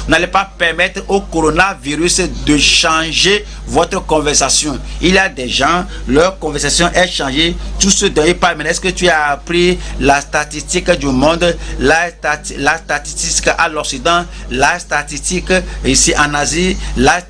Vous n'allez pas permettre au coronavirus de changer votre conversation. Il y a des gens, leur conversation est changée. Tout ce dont ils parlent. Est-ce que tu as appris la statistique du monde, la statistique à l'Occident, la statistique ici en Asie, la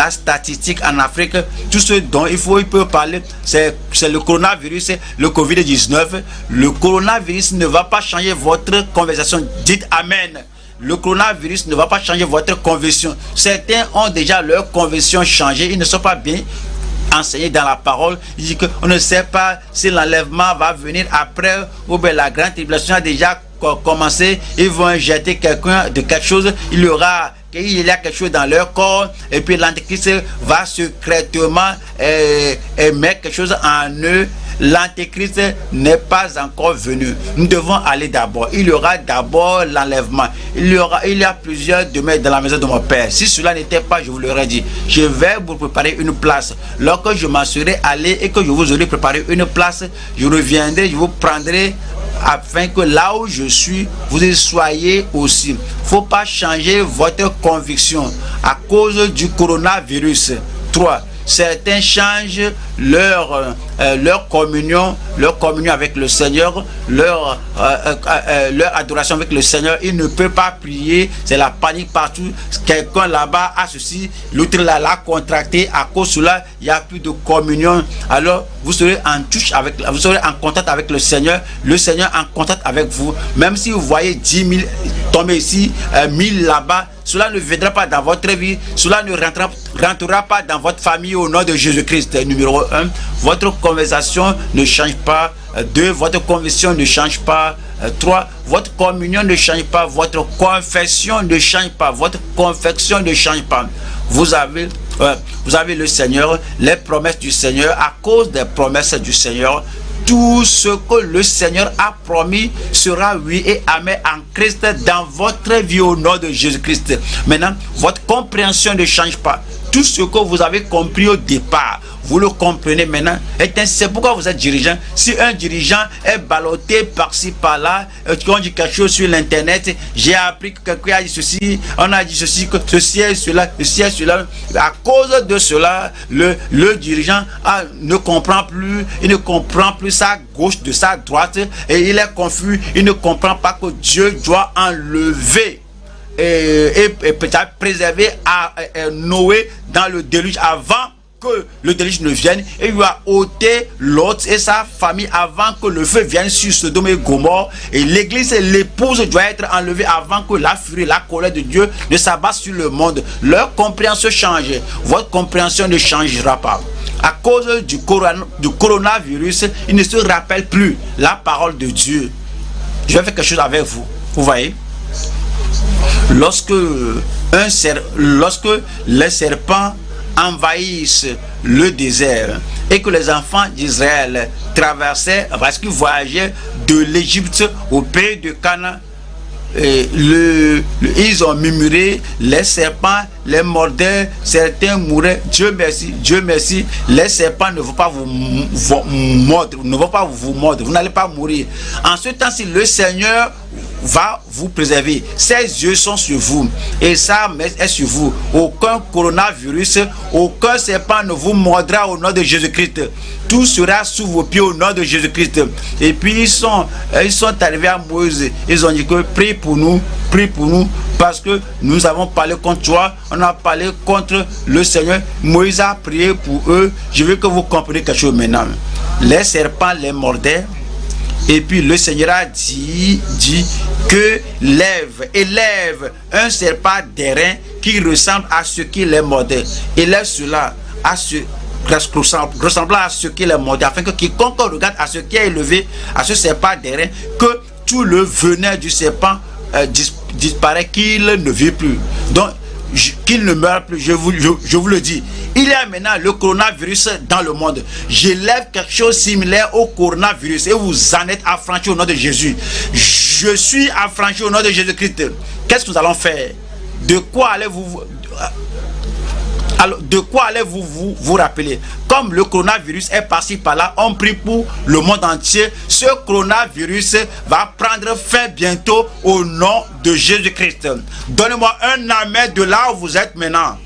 statistique en Afrique? Tout ce dont il peut parler, c'est le coronavirus, le Covid-19. Le coronavirus ne va pas changer votre conversation. Dites Amen. Le coronavirus ne va pas changer votre conversion. Certains ont déjà leur conversion changée. Ils ne sont pas bien enseignés dans la parole. Il dit qu'on ne sait pas si l'enlèvement va venir après ou bien la grande tribulation a déjà commencé. Ils vont injecter quelqu'un de quelque chose. Il y a quelque chose dans leur corps et puis l'antéchrist va secrètement mettre quelque chose en eux. L'antéchrist n'est pas encore venu. Nous devons aller d'abord. Il y aura d'abord l'enlèvement. Il y a plusieurs demeures dans la maison de mon père. Si cela n'était pas, je vous l'aurais dit. Je vais vous préparer une place. Lorsque je m'en serai allé et que je vous aurai préparé une place, je reviendrai, je vous prendrai afin que là où je suis, vous y soyez aussi. Il ne faut pas changer votre conviction à cause du coronavirus. 3. Certains changent leur communion avec le Seigneur, leur adoration avec le Seigneur. Ils ne peuvent pas prier, c'est la panique partout. Quelqu'un là-bas a ceci, l'autre là l'a contracté. À cause de cela, il n'y a plus de communion. Alors vous serez en touche avec, vous serez en contact avec le Seigneur en contact avec vous. Même si vous voyez 10 000 tomber ici, 1000 là-bas, cela ne viendra pas dans votre vie, cela ne rentrera pas dans votre famille au nom de Jésus-Christ. Numéro 1, votre conversation ne change pas. 2, votre conviction ne change pas. 3, votre communion ne change pas. Votre confession ne change pas. Votre confection ne change pas. Vous avez le Seigneur, les promesses du Seigneur. À cause des promesses du Seigneur, tout ce que le Seigneur a promis sera oui et amen en Christ dans votre vie au nom de Jésus-Christ. Maintenant, votre compréhension ne change pas. Tout ce que vous avez compris au départ, vous le comprenez maintenant. Et c'est pourquoi vous êtes dirigeant. Si un dirigeant est ballotté par-ci, par-là, on dit quelque chose sur l'internet, j'ai appris que quelqu'un a dit ceci, on a dit ceci, que ceci est cela, ceci est cela. À cause de cela, le dirigeant ne comprend plus, il ne comprend plus sa gauche de sa droite et il est confus, il ne comprend pas que Dieu doit enlever et peut-être préserver Noé dans le déluge avant que le déluge ne vienne, et lui a ôté Lot et sa famille avant que le feu vienne sur Sodome et Gomorrhe. Et l'église et l'épouse doivent être enlevées avant que la furie, la colère de Dieu ne s'abatte sur le monde. Leur compréhension change, votre compréhension ne changera pas. À cause du coronavirus, il ne se rappelle plus la parole de Dieu. Je vais faire quelque chose avec vous. Vous voyez? Lorsque les serpents envahissent le désert et que les enfants d'Israël traversaient, parce qu'ils voyageaient de l'Égypte au pays de Canaan, ils ont murmuré, les serpents les mordaient, certains mouraient. Dieu merci, les serpents ne vont pas vous mordre, vous n'allez pas mourir. En ce temps-ci, le Seigneur va vous préserver. Ses yeux sont sur vous et sa main est sur vous. Aucun coronavirus, aucun serpent ne vous mordra au nom de Jésus-Christ. Tout sera sous vos pieds au nom de Jésus-Christ. Et puis ils sont arrivés à Moïse. Ils ont dit que prie pour nous, parce que nous avons parlé contre toi, on a parlé contre le Seigneur. Moïse a prié pour eux. Je veux que vous compreniez quelque chose maintenant. Les serpents les mordaient. Et puis le Seigneur a dit que élève un serpent d'airain qui ressemble à ce qui les mordait. Élève cela ressemblant à ce qui les mordait, afin que quiconque regarde à ce qui est élevé, à ce serpent d'airain, que tout le venin du serpent disparaît, qu'il ne vit plus. Donc, qu'il ne meurt plus, je vous le dis. Il y a maintenant le coronavirus dans le monde. J'élève quelque chose similaire au coronavirus et vous en êtes affranchis au nom de Jésus. Je suis affranchi au nom de Jésus-Christ. Qu'est-ce que nous allons faire? De quoi allez-vous... Alors, de quoi allez-vous vous rappeler? Comme le coronavirus est passé par là, on prie pour le monde entier. Ce coronavirus va prendre fin bientôt au nom de Jésus-Christ. Donnez-moi un amen de là où vous êtes maintenant.